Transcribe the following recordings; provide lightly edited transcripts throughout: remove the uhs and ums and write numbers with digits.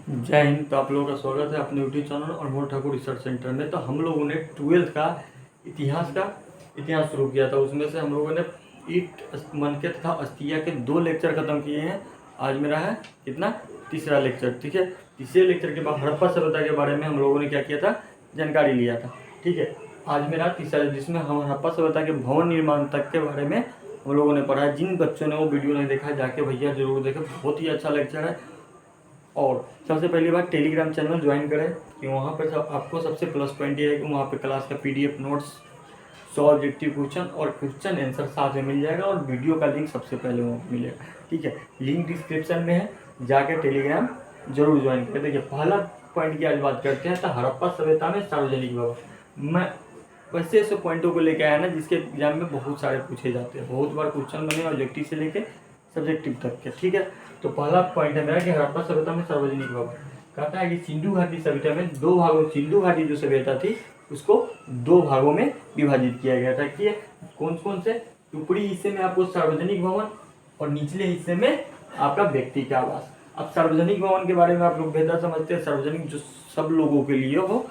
जय हिंद। तो आप लोगों का स्वागत है अपने यूट्यूब चैनल अनमोल ठाकुर रिसर्च सेंटर में। तो हम लोगों ने 12th का इतिहास शुरू किया था। उसमें से हम लोगों ने ईट मन के तथा अस्तिया के 2 लेक्चर खत्म किए हैं। आज मेरा है कितना तीसरा लेक्चर। ठीक है, तीसरे लेक्चर के बाद हड़प्पा सभ्यता के बारे में हम लोगों ने क्या किया था, जानकारी लिया था। ठीक है, आज मेरा तीसरा, जिसमें हम हड़प्पा सभ्यता के भवन निर्माण तक के बारे में हम लोगों ने पढ़ा है। जिन बच्चों ने वो वीडियो नहीं देखा जाके भैया जरूर देखें, बहुत ही अच्छा लेक्चर है। और सबसे पहली बात, टेलीग्राम चैनल ज्वाइन करें कि वहाँ पर आपको सबसे प्लस पॉइंट ये है कि वहाँ पे क्लास का PDF नोट्स, 100 ऑब्जेक्टिव क्वेश्चन और क्वेश्चन आंसर साथ में मिल जाएगा और वीडियो का लिंक सबसे पहले वहाँ मिलेगा। ठीक है, लिंक डिस्क्रिप्शन में है, जाके टेलीग्राम जरूर ज्वाइन करें। देखिए, पहला पॉइंट की आज बात करते हैं। तो हड़प्पा सभ्यता में सार्वजनिक भवन, मैं वैसे ऐसे पॉइंटों को लेकर आया ना जिसके एग्जाम में बहुत सारे पूछे जाते हैं, बहुत बार क्वेश्चन बने ऑब्जेक्टिव से लेके सब्जेक्टिव तक के। ठीक है, तो पहला पॉइंट है मेरा कि हड़प्पा सभ्यता में सार्वजनिक भवन कहता है कि सिंधु घाटी सभ्यता में 2 भागों, सिंधु घाटी जो सभ्यता थी उसको 2 भागों में विभाजित किया गया था। कि कौन कौन से, ऊपरी हिस्से में आपको सार्वजनिक भवन और निचले हिस्से में आपका व्यक्ति का आवास। अब सार्वजनिक भवन के बारे में आप लोग बेहतर समझते हैं। सार्वजनिक जो सब लोगों के लिए हो,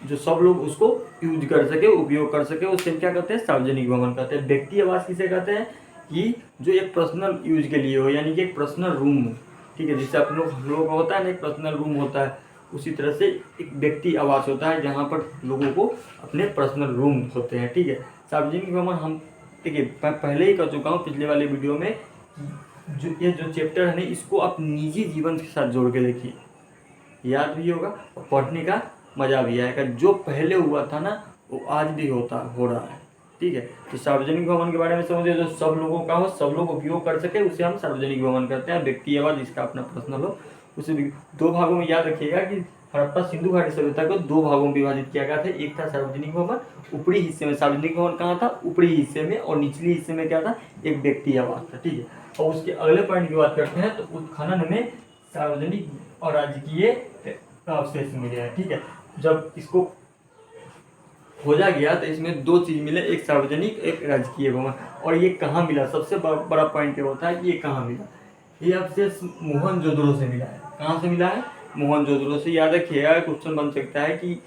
जो सब लोग उसको यूज कर सके, उपयोग कर सके, उससे क्या कहते हैं, सार्वजनिक भवन कहते हैं। व्यक्ति आवास किसे कहते हैं, कि जो एक पर्सनल यूज के लिए हो, यानी कि एक पर्सनल रूम हो। ठीक है, जिससे हम लोगों का होता है ना, एक पर्सनल रूम होता है, उसी तरह से एक व्यक्ति आवास होता है जहाँ पर लोगों को अपने पर्सनल रूम होते हैं। ठीक है, सार्वजनिक भवन हम देखिए पहले ही कर चुका हूँ पिछले वाले वीडियो में। जो चैप्टर है ना, इसको आप निजी जीवन के साथ जोड़ के देखिए, याद भी होगा और पढ़ने का मजा भी आएगा। जो पहले हुआ था ना वो आज भी हो रहा है। ठीक है, तो सार्वजनिक भवन के बारे में समझिए, जो सब लोगों का हो, सब लोग उपयोग कर सके, उसे हम सार्वजनिक भवन कहते हैं। व्यक्ति आवास जिसका अपना पर्सनल हो, उसे 2 भागों में याद रखिएगा कि हड़प्पा सिंधु घाटी सभ्यता को 2 भागों में विभाजित किया गया था। एक था सार्वजनिक भवन, ऊपरी हिस्से में सार्वजनिक भवन कहाँ था, ऊपरी हिस्से में, और निचले हिस्से में क्या था, एक व्यक्ति आवास था। ठीक है, और उसके अगले पॉइंट की बात करते हैं। तो उत्खनन में सार्वजनिक और राजकीय अवशेष मिले हैं। ठीक है, जब इसको खोजा गया तो इसमें 2 चीज मिले, एक सार्वजनिक, एक राजकीय भवन। और ये कहाँ मिला, सबसे बड़ा पॉइंट ये होता है कि ये कहाँ मिला। ये अवशेष मोहनजोदड़ो से मिला है। कहाँ से मिला है, मोहनजोदड़ो से। याद रखिएगा, क्वेश्चन बन सकता है कि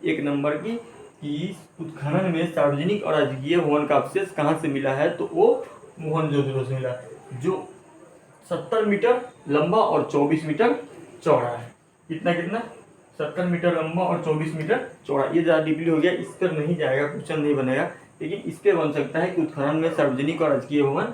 1 नंबर की, कि उत्खनन में सार्वजनिक और राजकीय भवन का अवशेष कहाँ से मिला है, तो वो मोहनजोदड़ो से मिला, जो 70 मीटर लंबा और 24 मीटर चौड़ा है। कितना 70 मीटर लंबा और 24 मीटर चौड़ा। ये ज़्यादा डीपली हो गया, इस पर नहीं जाएगा, क्वेश्चन नहीं बनेगा, लेकिन इस पे बन सकता है कि उत्खनन में सार्वजनिक और राजकीय भवन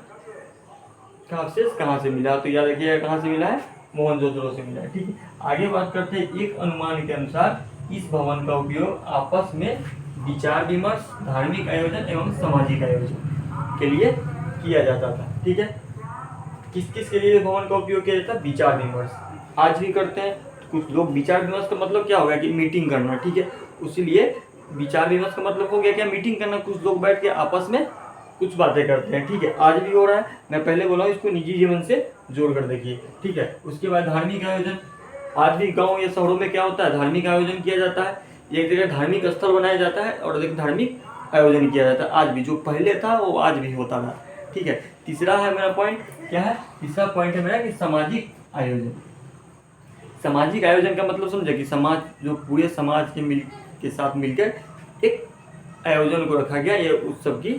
का अवशेष कहाँ से मिला। तो याद रखिएगा कहाँ से मिला है, मोहनजोदड़ो से मिला है। ठीक है, आगे बात करते हैं। एक अनुमान के अनुसार इस भवन का उपयोग आपस में विचार विमर्श, धार्मिक आयोजन एवं सामाजिक आयोजन के लिए किया जाता था। ठीक है, किस किस के लिए भवन का उपयोग किया जाता है, विचार विमर्श। आज भी करते हैं कुछ लोग। विचार विमर्श का मतलब क्या हो गया कि मीटिंग करना। ठीक है, उसीलिए विचार विमर्श का मतलब हो गया क्या, मीटिंग करना। कुछ लोग बैठ के आपस में कुछ बातें करते हैं। ठीक है, आज भी हो रहा है। मैं पहले बोला हूँ, इसको निजी जीवन से जोड़ कर देखिए। ठीक है, उसके बाद धार्मिक आयोजन। आज भी गाँव या शहरों में क्या होता है, धार्मिक आयोजन किया जाता है। एक जगह धार्मिक स्थल बनाया जाता है और एक धार्मिक आयोजन किया जाता है। आज भी जो पहले था वो आज भी होता रहा। ठीक है, तीसरा है मेरा पॉइंट, क्या है, तीसरा पॉइंट है मेरा कि सामाजिक आयोजन। सामाजिक आयोजन का मतलब समझे कि समाज, जो पूरे समाज के साथ मिलकर एक आयोजन को रखा गया, ये उत्सव की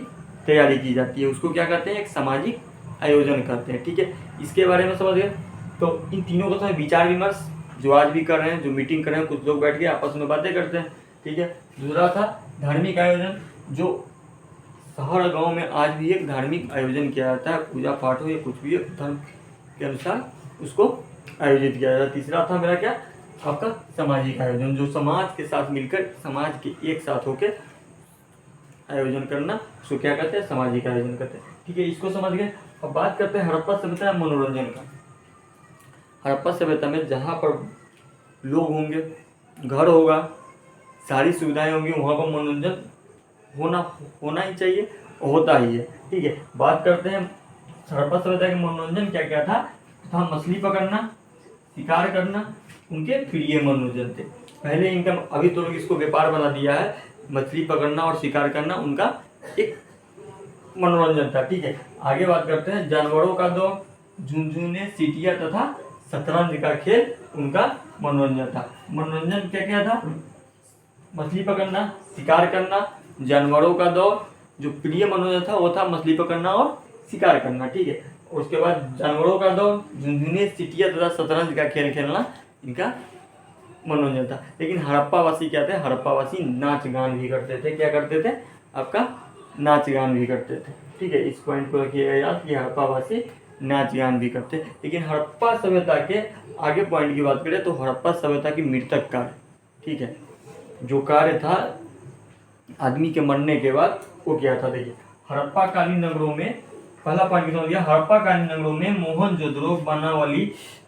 तैयारी की जाती है, उसको क्या कहते हैं, एक सामाजिक आयोजन कहते हैं। ठीक है, इसके बारे में समझ गए। तो इन तीनों का समय विचार विमर्श, जो आज भी कर रहे हैं, जो मीटिंग कर रहे हैं, कुछ लोग बैठ के आपस में बातें करते हैं। ठीक है, दूसरा था धार्मिक आयोजन, जो शहर गांव में आज भी एक धार्मिक आयोजन किया जाता है, पूजा पाठ हो या कुछ भी धर्म के अनुसार उसको आयोजित किया जाता है। तीसरा था मेरा क्या, आपका सामाजिक आयोजन, जो समाज के साथ मिलकर, समाज के एक साथ होकर आयोजन करना, उसको क्या कहते हैं, सामाजिक आयोजन कहते हैं। ठीक है, इसको समझ गए। अब बात करते हैं हड़प्पा सभ्यता मनोरंजन का। हड़प्पा सभ्यता में जहाँ पर लोग होंगे, घर होगा, सारी सुविधाएं होंगी, वहाँ पर मनोरंजन होना ही चाहिए, होता ही है। ठीक है, बात करते हैं हड़प्पा सभ्यता के मनोरंजन क्या क्या था मछली पकड़ना, शिकार करना, उनके प्रिय मनोरंजन थे पहले इनका। अभी तो लोग इसको व्यापार बना दिया है। मछली पकड़ना और शिकार करना उनका एक मनोरंजन था। ठीक है, आगे बात करते हैं जानवरों का दौड़, झुनझुने, सीटियाँ तथा शतरंज का खेल उनका मनोरंजन था। मनोरंजन क्या क्या था? मछली पकड़ना, शिकार करना, जानवरों का दौड़। जो प्रिय मनोरंजन था वो था मछली पकड़ना और शिकार करना, ठीक है। उसके बाद जानवरों का दौड़, झुनझुने, सिटिया तथा शतरंज का खेल खेलना इनका मनोरंजन था। लेकिन हड़प्पावासी क्या थे? हड़प्पावासी नाच गान भी करते थे। क्या करते थे? आपका नाच गान भी करते थे, ठीक है। इस पॉइंट को रखिएगा याद कि हड़प्पावासी नाच गान भी करते। लेकिन हड़प्पा सभ्यता के आगे पॉइंट की बात करें तो हड़प्पा सभ्यता की मृतक कार्य, ठीक है, जो कार्य था आदमी के मरने के बाद वो क्या था? देखिए, हड़प्पा कालीन नगरों में पहला पॉइंट समझ गया। हड़प्पा कालीन नगरों में मोहनजोदड़ो, बनावली,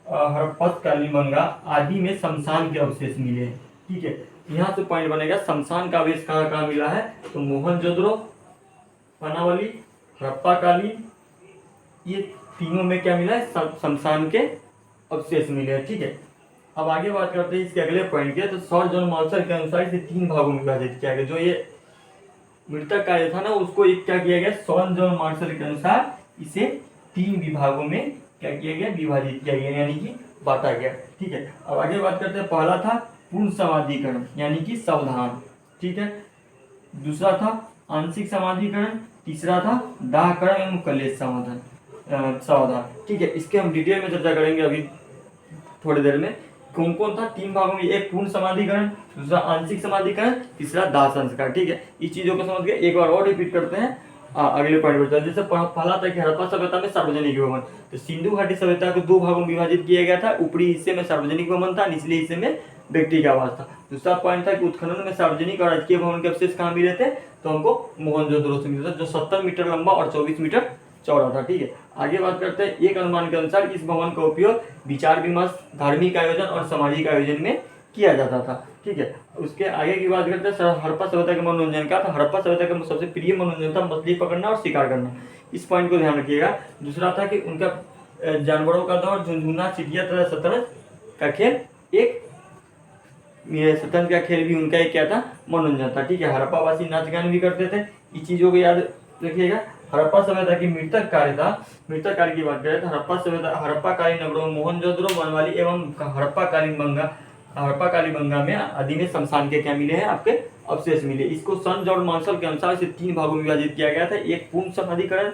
हड़प्पा, कालीबंगा आदि में शमशान के अवशेष मिले हैं, ठीक है। यहाँ से पॉइंट बनेगा शमशान का अवशेष कहाँ कहाँ मिला है? तो मोहनजोदड़ो, बनावली, हड़प्पा कालीन, ये तीनों में क्या मिला है? शमशान के अवशेष मिले हैं, ठीक है। अब आगे बात करते हैं इसके अगले पॉइंट के। तो सर जॉन मार्शल के अनुसार इसे 3 भागों में विभाजित किया गया। जो ये मृतक कार्य था ना उसको एक क्या किया गया? सर जॉन मार्शल के अनुसार इसे 3 विभागों में क्या किया गया? विभाजित किया गया, यानी कि बांटा गया, ठीक है। अब आगे बात करते हैं। पहला था पूर्ण समाधिकरण यानी कि सावधान, ठीक है। दूसरा था आंशिक समाधिकरण, तीसरा था दाहकरण एवं कलेश समाधान सावधान, ठीक है। इसके हम डिटेल में चर्चा करेंगे अभी थोड़ी देर में। कौन कौन था? 3 भागों में, एक पूर्ण समाधिकरण, दूसरा आंशिक समाधिकरण, तीसरा दाह संस्कार, ठीक है। इस चीजों को समझ के एक बार और रिपीट करते हैं, अगले पॉइंट पर चलते हैं। जैसे पहला था कि हड़प्पा सभ्यता में सार्वजनिक भवन। तो सिंधु घाटी सभ्यता को 2 भागों में विभाजित किया गया था। ऊपरी हिस्से में सार्वजनिक भवन था, निचले हिस्से में व्यक्ति का आवास था। दूसरा पॉइंट था कि उत्खनन में सार्वजनिक और राजकीय भवन के अवशेष कहाँ मिले थे? तो हमको मोहनजोदड़ो से मिला था, जो 70 मीटर लंबा और 24 मीटर चौड़ा था, ठीक है। आगे बात करते हैं। एक अनुमान के अनुसार इस भवन का उपयोग विचार विमर्श, धार्मिक आयोजन और सामाजिक आयोजन में किया जाता था, ठीक है। उसके आगे की बात करते हैं। हड़प्पा सभ्यता के मनोरंजन का था। हड़प्पा सभ्यता का सबसे प्रिय मनोरंजन था मछली पकड़ना और शिकार करना। इस पॉइंट को ध्यान रखिएगा। दूसरा था कि उनका जानवरों का दौड़, झुनझुना, चिड़िया तथा शतरंज का खेल एक शतरंज का खेल भी उनका एक क्या था? मनोरंजन था, ठीक है। हड़प्पावासी नाच गान भी करते थे। इस चीजों को याद रखिएगा। हड़प्पा सभ्यता की मृतक कार्य था। मृतक कार्य की बात करें तो हड़प्पा सभ्यता हड़प्पा कालीन नगरों में मोहनजोदड़ो, बनवाली एवं हड़प्पा कालीबंगा में आदि में शमशान के क्या मिले हैं? आपके अवशेष मिले। इसको सन जॉर्ज मार्शल के अनुसार इसे 3 भागों में विभाजित किया गया था। एक पूर्ण समाधिकरण,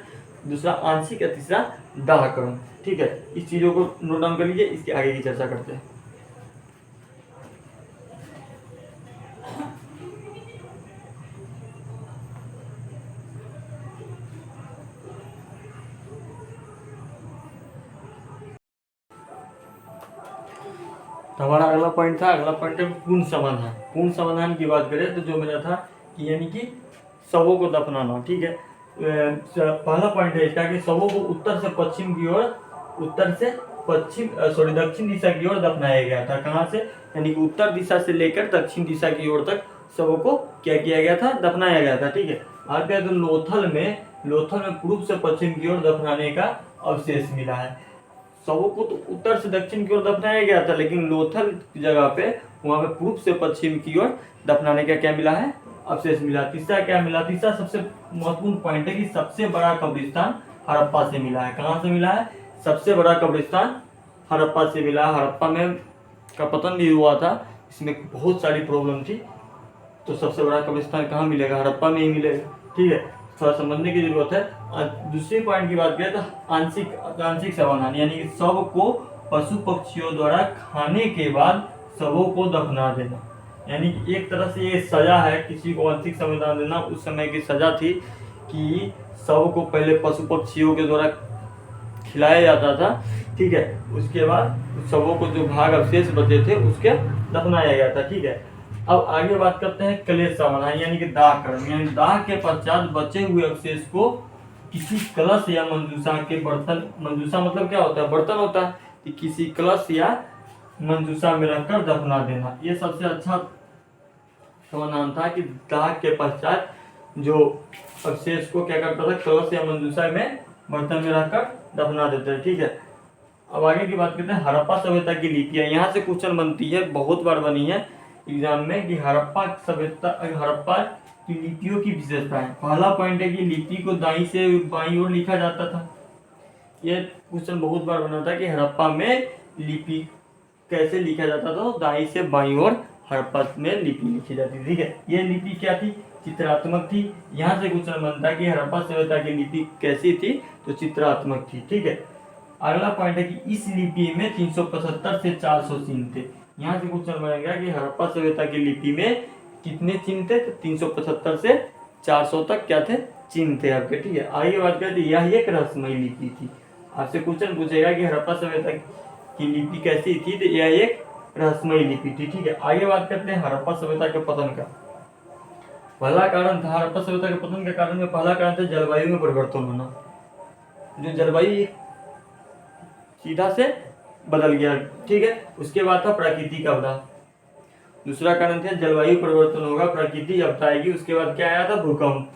दूसरा आंशिक, तीसरा दाहकरण, ठीक है। इस चीजों को नोट डाउन कर लीजिए, इसके आगे की चर्चा करते हैं। तो हमारा अगला पॉइंट था, अगला पॉइंट है पूर्ण समाधान। पूर्ण समाधान की बात करें तो जो मेरा था कि यानी कि शवों को दफनाना, ठीक है। पहला पॉइंट है इसका कि शवों को उत्तर से पश्चिम की ओर, दक्षिण दिशा की ओर दफनाया गया था। कहाँ से? यानी कि उत्तर दिशा से लेकर दक्षिण दिशा की ओर तक शवों को क्या किया गया था? दफनाया गया था, ठीक है। आगे तो लोथल में पूर्व से पश्चिम की ओर दफनाने का अवशेष मिला है। शवों को तो उत्तर से दक्षिण की ओर दफनाया गया था, लेकिन लोथल जगह पे वहां पे पूर्व से पश्चिम की ओर दफनाने का क्या मिला है? अवशेष मिला। तीसरा क्या मिला? तीसरा सबसे महत्वपूर्ण पॉइंट है कि सबसे बड़ा कब्रिस्तान हड़प्पा से मिला है। कहाँ से मिला है? सबसे बड़ा कब्रिस्तान हड़प्पा से मिला। हड़प्पा में का पतन भी हुआ था, इसमें बहुत सारी प्रॉब्लम थी, तो सबसे बड़ा कब्रिस्तान कहाँ मिलेगा? हड़प्पा में ही मिलेगा, ठीक है। थोड़ा समझने की जरूरत है। दूसरी पॉइंट की बात करें तो आंशिक समाधान, यानी कि शव को पशु पक्षियों द्वारा खाने के बाद शवों को दफना देना। यानी कि एक तरह से ये सजा है किसी को आंशिक समाधान देना। उस समय की सजा थी कि शव को पहले पशु पक्षियों के द्वारा खिलाया जाता था, ठीक है। उसके बाद शवों को जो भाग अवशेष बचे थे उसके दफनाया गया था, ठीक है। अब आगे बात करते हैं कलेश समाधान, यानी कि दाह कर्म। यानी दाह के पश्चात बचे हुए अवशेष को किसी कलश या मंजूषा के बर्तन, मंजूषा मतलब क्या होता है? बर्तन होता है, कि किसी कलश या मंजूषा में रखकर दफना देना। ये सबसे अच्छा समाधान था कि दाह के पश्चात जो अवशेष को क्या करता था? कलश या मंजूषा में बर्तन में रखकर दफना देते थे, ठीक है। अब आगे की बात करते हैं हड़प्पा सभ्यता की लिपियां। यहाँ से क्वेश्चन बनती है, बहुत बार बनी है एग्जाम में, कि हड़प्पा की लिपियों की विशेषताएं। पहला पॉइंट है कि लिपि को दाईं से बाईं ओर लिखा जाता था। ये क्वेश्चन बहुत बार बना था कि हड़प्पा में लिपि कैसे लिखा जाता था, तो दाईं से बाईं ओर हड़प्पा में लिपि लिखी जाती थी। ठीक है, ये लिपि क्या थी, चित्रात्मक थी। यहाँ से क्वेश्चन बनता है कि हड़प्पा सभ्यता की लिपि कैसी थी, तो चित्रात्मक थी। ठीक है, अगला पॉइंट है कि इस लिपि में 375 से 400 चिन्ह थे। यहाँ से क्वेश्चन बनेगा कि हड़प्पा सभ्यता की लिपि में कितने चिन्ह थे, तो 375 से 400 तक क्या थे, चिन्ह थे आपके। ठीक है, आगे बात करते हैं, यह एक रहस्यमयी लिपि थी। आपसे क्वेश्चन पूछेगा कि हड़प्पा सभ्यता की लिपि कैसी थी, तो यह एक रहस्यमयी लिपि थी। ठीक है, आगे बात करते हैं हड़प्पा सभ्यता के पतन का। पहला कारण था हड़प्पा सभ्यता के पतन का कारण में पहला कारण था जलवायु में परिवर्तन होना। जो जलवायु सीधा से बदल गया। ठीक है, उसके बाद था प्राकृतिक आपदा। दूसरा कारण था जलवायु परिवर्तन होगा, प्राकृतिक आपदा आएगी। उसके बाद क्या आया था, भूकंप,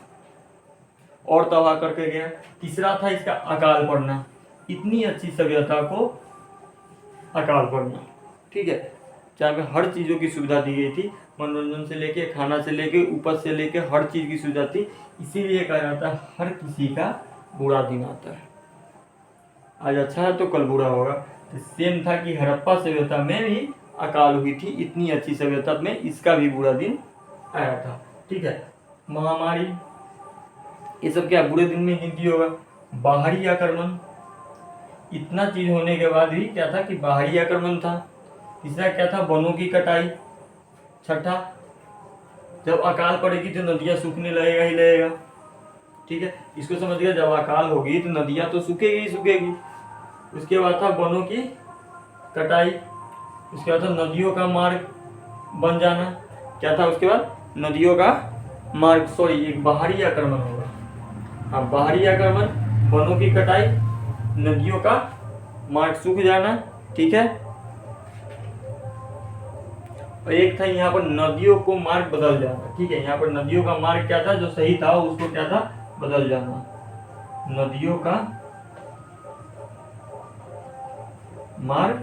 और तबाह करके गया। तीसरा था इसका अकाल पड़ना, इतनी अच्छी सभ्यता को अकाल पड़ना। ठीक है, जहाँ पे हर चीज़ों की सुविधा दी गई थी, मनोरंजन से लेके, खाना से लेके, उपज से लेके हर चीज़ की सुविधा थी। इसीलिए कहा जाता है हर किसी का बुरा दिन आता है, आज अच्छा है तो कल बुरा होगा। तो सेम था कि हड़प्पा सभ्यता में भी अकाल हुई थी, इतनी अच्छी सभ्यता में इसका भी बुरा दिन आया था। ठीक है, महामारी, ये सब क्या बुरे दिन में गिनती होगा। बाहरी आक्रमण, इतना चीज होने के बाद भी क्या था कि बाहरी आक्रमण था। तीसरा क्या था, वनों की कटाई। छठा, जब अकाल पड़ेगी तो नदियां सूखने लगेगा ही लगेगा। ठीक है, इसको समझ गया, जब अकाल होगी तो नदियां तो सूखेगी ही सूखेगी। उसके बाद था वनों की कटाई। उसके बाद था नदियों का मार्ग बन जाना। क्या था उसके बाद, नदियों का मार्ग, सॉरी एक बाहरी आक्रमण होगा। हाँ, बाहरी आक्रमण, वनों की कटाई, नदियों का मार्ग सूख जाना। ठीक है, और एक था यहाँ पर नदियों को मार्ग बदल जाना। ठीक है, यहाँ पर नदियों का मार्ग क्या था, जो सही था उसको क्या था, बदल जाना। नदियों का मार्ग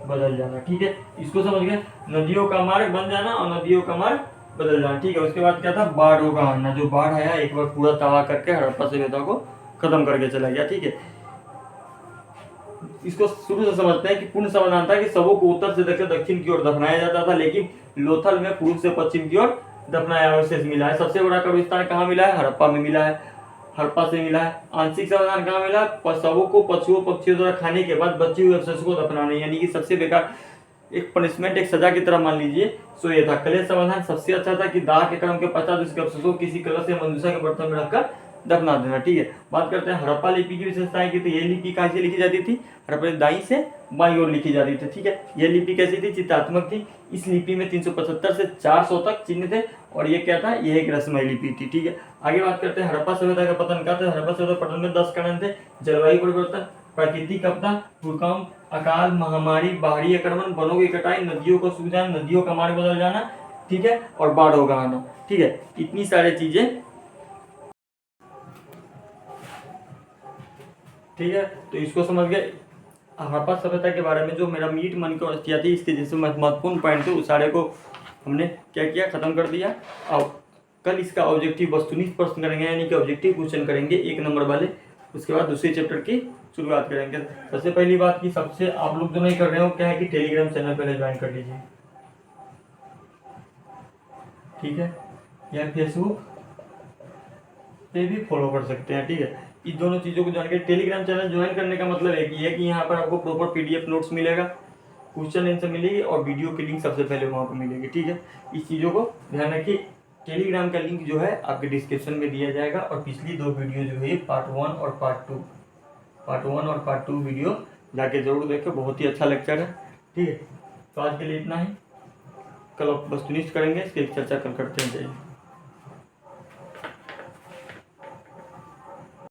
बदल जाना। ठीक है, इसको समझ गए, नदियों का मार्ग बन जाना और नदियों का मार्ग बदल जाना। ठीक है, उसके बाद क्या था, बाढ़ों का आना। जो बाढ़ आया एक बार पूरा तबाह करके हड़प्पा सभ्यता को खत्म करके चला गया। ठीक है, इसको शुरू से समझते हैं कि पूर्ण समाधान था कि सबों को उत्तर से दक्षिण की ओर दफनाया जाता था, लेकिन लोथल में पूर्व से पश्चिम की ओर दफनाया अवशेष मिला है। सबसे बड़ा कब्रिस्तान कहाँ मिला है, हड़प्पा में मिला है, हड़प्पा से मिला है। आंशिक समाधान कहाँ मिला, सबों को पशुओं पक्षियों द्वारा खाने के बाद बचे हुए अवशेष को दफनाने, यानी कि सबसे बेकार एक पनिशमेंट, एक सजा की तरह मान लीजिए। सो ये था कलेश समाधान। सबसे अच्छा था कि दाह के क्रम के पश्चात उसके अवशेषों को किसी कलश या मंजूषा के बर्तन में रखकर दफना देना। ठीक है, बात करते हैं हड़प्पा लिपि की विशेषताएं की। तो ये लिपि कहाँ से लिखी जाती थी, हड़प्पा दाईं से बाईं ओर लिखी जाती थी। ठीक है, यह लिपि कैसी थी, चित्रात्मक थी। इस लिपि में 375 से 400 तक चिन्ह थे, और ये क्या था, यह एक रहस्यमयी लिपि थी। ठीक है, आगे बात करते हैं हड़प्पा सभ्यता का पतन का। तो हड़प्पा सभ्यता पतन में 10 कारण थे, जलवायु परिवर्तन, प्राकृतिक आपदा, भूकंप, अकाल, महामारी, बाहरी आक्रमण, वनों की कटाई, नदियों को सूख जाना, नदियों का मार्ग बदल जाना। ठीक है, और बाढ़ों का आना। ठीक है, इतनी सारी चीजें। ठीक है, तो इसको समझ गए। हड़प्पा सभ्यता के बारे में जो मेरा मीट मन की अवस्था थी, इसके जैसे महत्वपूर्ण पॉइंट थे उस सारे को हमने क्या किया, खत्म कर दिया। अब कल इसका ऑब्जेक्टिव वस्तुनिष्ठ प्रश्न करेंगे, यानी कि ऑब्जेक्टिव क्वेश्चन करेंगे 1 नंबर वाले। उसके बाद दूसरे चैप्टर की शुरुआत करेंगे। सबसे पहली बात की, सबसे आप लोग जो नहीं कर रहे हो क्या है कि टेलीग्राम चैनल पहले ज्वाइन कर लीजिए। ठीक है, या फेसबुक पे भी फॉलो कर सकते हैं। ठीक है, इस दोनों चीज़ों को ज्वाइन कर। टेलीग्राम चैनल ज्वाइन करने का मतलब एक ही है कि यहाँ पर आपको प्रॉपर PDF नोट्स मिलेगा, क्वेश्चन आंसर मिलेगी, और वीडियो की लिंक सबसे पहले वहाँ पर मिलेगी। ठीक है, इस चीज़ों को ध्यान रखिए। टेलीग्राम का लिंक जो है आपके डिस्क्रिप्शन में दिया जाएगा, और पिछली 2 वीडियो जो है पार्ट 1 और पार्ट 2 वीडियो जाके जरूर देखें, बहुत ही अच्छा लेक्चर है। ठीक है, तो आज के लिए इतना ही, कल वस्तुनिष्ठ करेंगे, इसकी चर्चा कल करते हैं।